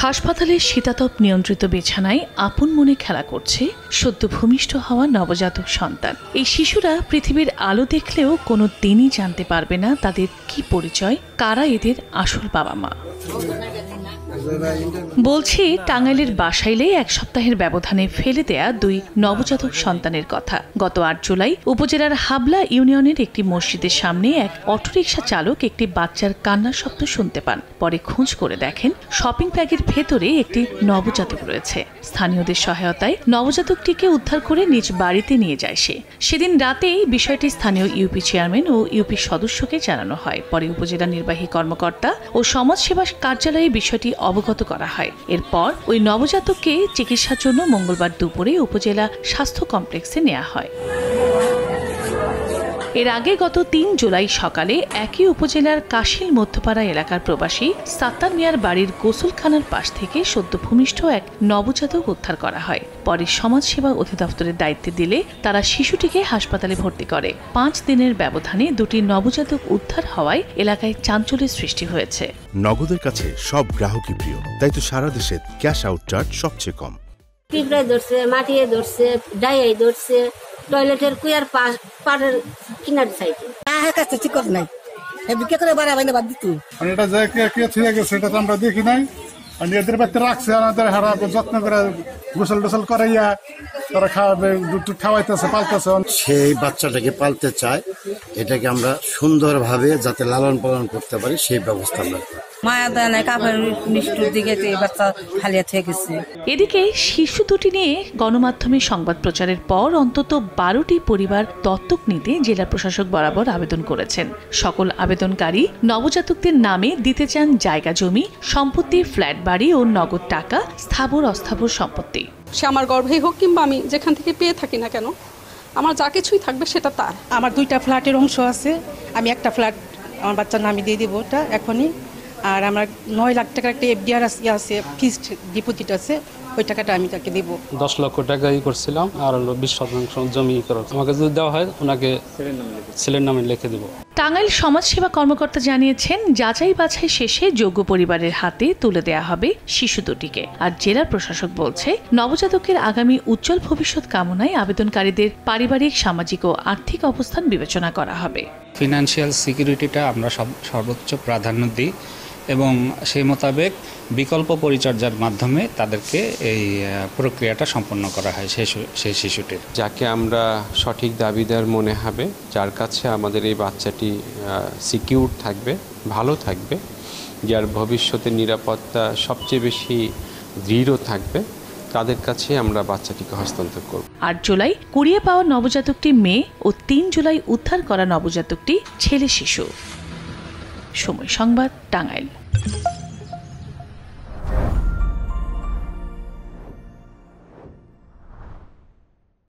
হাসপাতালের শীতাতপ নিয়ন্ত্রিত বিছানায় আপন মনে খেলা করছে সদ্য ভূমিষ্ঠ হওয়া নবজাতক সন্তান। এই শিশুরা পৃথিবীর আলো দেখলেও কোনো দিনই জানতে পারবে না তাদের কি পরিচয়, কারা এদের আসল বাবা মা। বলছি টাঙ্গাইলের বাসাইলে এক সপ্তাহের ব্যবধানে ফেলে দেয়া দুই নবজাতক সন্তানের কথা। গত ৮ জুলাই উপজেলার হাবলা ইউনিয়নের একটি মসজিদের সামনে এক অটোরিকশা চালক একটি বাচ্চার কান্নার শব্দ শুনতে পান। পরে খোঁজ করে দেখেন শপিং ব্যাগের ভেতরে একটি নবজাতক রয়েছে। স্থানীয়দের সহায়তায় নবজাতকটিকে উদ্ধার করে নিজ বাড়িতে নিয়ে যায় সে। সেদিন রাতেই বিষয়টি স্থানীয় ইউপি চেয়ারম্যান ও ইউপি সদস্যকে জানানো হয়। পরে উপজেলা নির্বাহী কর্মকর্তা ও সমাজসেবা কার্যালয়ে বিষয়টি অবগত করা হয়। এরপর ওই নবজাতককে চিকিৎসার জন্য মঙ্গলবার দুপুরে উপজেলা স্বাস্থ্য কমপ্লেক্সে নেওয়া হয়। এর আগে গত ৩ জুলাই সকালে একই উপজেলার কাশিল মধ্যপাড়া এলাকার প্রবাসী সাত্তার মিয়ার বাড়ির গোসলখানার পাশ থেকে সদ্য ভূমিষ্ঠ এক নবজাতক উদ্ধার করা হয়। পরে সমাজসেবা অধিদপ্তরের দায়িত্বে দিলে তারা শিশুটিকে হাসপাতালে ভর্তি করে। 5 দিনের ব্যবধানে দুটি নবজাতক উদ্ধার হওয়ায় এলাকায় চাঞ্চল্যের সৃষ্টি হয়েছে। নগদের কাছে সব গ্রাহকই প্রিয়, তাই তো সারা দেশে ক্যাশ আউট চার্জ সবচেয়ে কম। পিঁপড়ায় ধরছে, মাটিয়ে ধরছে, ডাইয়াই ধরছে, টয়লেটের কুয়ার পাড়ের কিনার সাইডে কাছে চিকট নাই করে বাড়াবাই না বাদ দিত এটা যে কে থুয়ে গেছে এটা তো আমরা দেখি নাই। এদের বাড়িতে রাখছে আমাদের হারা যত্ন করে গোসল টোসল করাইয়া তারা খাওয়াবে, খাওয়াইতেছে, পালতেছে। সেই বাচ্চাটাকে পালতে চায়, এটাকে আমরা সুন্দরভাবে যাতে লালন পালন করতে পারি সেই ব্যবস্থা আমরা করি। মায়া দেয় না কাপড় নিষ্ঠুর দিকে বাচ্চা খালিয়া থেকে গেছে। এদিকে শিশু দুটি নিয়ে গণমাধ্যমে সংবাদ প্রচারের পর অন্তত 12টি পরিবার দত্তক নিতে জেলা প্রশাসক বরাবর আবেদন করেছেন। সকল আবেদনকারী নবজাতকদের নামে দিতে চান জায়গা জমি, সম্পত্তি, ফ্ল্যাট বাড়ি ও নগদ টাকা, স্থাবর অস্থাবর সম্পত্তি। সে আমার গর্ভেই হোক কিংবা আমি যেখান থেকে পেয়ে থাকি না কেন, আমার যা কিছুই থাকবে সেটা তার। আমার 2টা ফ্ল্যাটের অংশ আছে, আমি একটা ফ্ল্যাট আমার বাচ্চার নামে দিয়ে দেবো ওটা এখনই। আর আমার 9 লাখ টাকার একটা এফডিআর আছে, ফিক্সড ডিপোজিট আছে, ওই টাকাটা আমি তাকে দেবো। 10 লক্ষ টাকা করছিলাম আর 20% জমি আমাকে যদি দেওয়া হয় ওনাকে ছেলের নামে লিখে দেবো। টাঙ্গাইল সমাজসেবা কর্মকর্তা জানিয়েছেন যাচাই বাছাই শেষে যোগ্য পরিবারের হাতে তুলে দেয়া হবে শিশু দুটিকে। আর জেলা প্রশাসক বলছে নবজাতকের আগামী উজ্জ্বল ভবিষ্যৎ কামনায় আবেদনকারীদের পারিবারিক, সামাজিক ও আর্থিক অবস্থান বিবেচনা করা হবে। ফিনান্সিয়াল সিকিউরিটিটা আমরা সর্বোচ্চ প্রাধান্য দিই এবং সেই মোতাবেক বিকল্প পরিচর্যার মাধ্যমে তাদেরকে এই প্রক্রিয়াটা সম্পন্ন করা হয় সেই শিশুটির। যাকে আমরা সঠিক দাবিদার মনে হবে, যার কাছে আমাদের এই বাচ্চাটি সিকিউর থাকবে, ভালো থাকবে, যার ভবিষ্যতের নিরাপত্তা সবচেয়ে বেশি দৃঢ় থাকবে, তাদের কাছে আমরা বাচ্চাটিকে হস্তান্তর করব। 8 জুলাই কুড়িয়ে পাওয়া নবজাতকটি মেয়ে ও 3 জুলাই উদ্ধার করা নবজাতকটি ছেলে শিশু। সময় সংবাদ, টাঙ্গাইল।